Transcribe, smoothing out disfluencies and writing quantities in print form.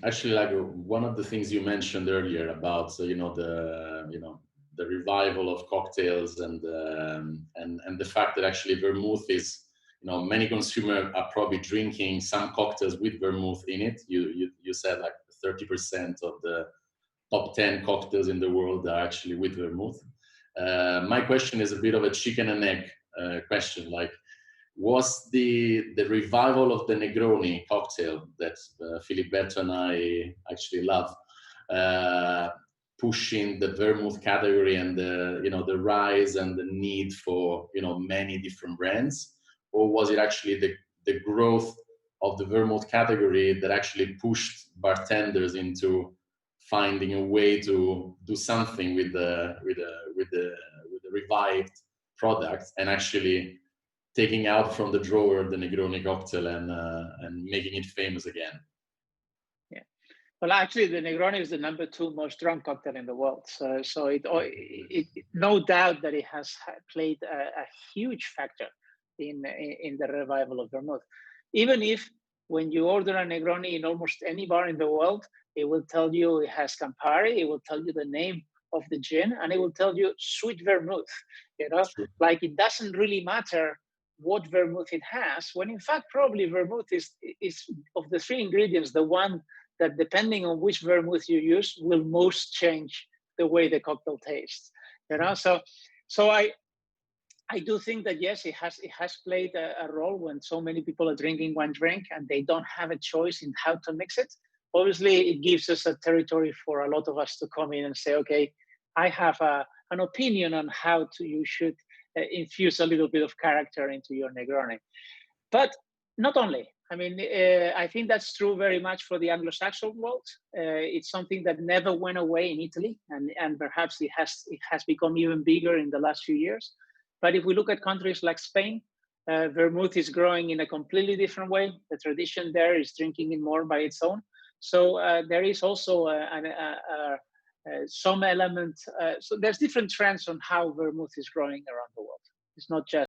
actually, like one of the things you mentioned earlier about the revival of cocktails and the fact that actually vermouth is, many consumers are probably drinking some cocktails with vermouth in it. You said like 30% of the top 10 cocktails in the world are actually with vermouth. My question is a bit of a chicken and egg question. Like, was the revival of the Negroni cocktail that Filiberto and I actually love, pushing the vermouth category and the rise and the need for many different brands, or was it actually the growth of the vermouth category that actually pushed bartenders into finding a way to do something with the revived product and actually taking out from the drawer the Negroni cocktail and making it famous again? Yeah. Well, actually, the Negroni is the number 2 most drunk cocktail in the world. So it no doubt that it has played a huge factor in the revival of vermouth. Even if when you order a Negroni in almost any bar in the world, it will tell you it has Campari, it will tell you the name of the gin, and it will tell you sweet vermouth. True. Like it doesn't really matter what vermouth it has, when in fact probably vermouth is of the 3 ingredients the one that, depending on which vermouth you use, will most change the way the cocktail tastes. So I do think that yes, it has played a role when so many people are drinking one drink and they don't have a choice in how to mix it. Obviously, it gives us a territory for a lot of us to come in and say, okay, I have an opinion on how you should infuse a little bit of character into your Negroni. But not only. I mean, I think that's true very much for the Anglo-Saxon world. It's something that never went away in Italy, and perhaps it has become even bigger in the last few years. But if we look at countries like Spain, vermouth is growing in a completely different way. The tradition there is drinking it more by its own. So there is also some element. So there's different trends on how vermouth is growing around the world. It's not just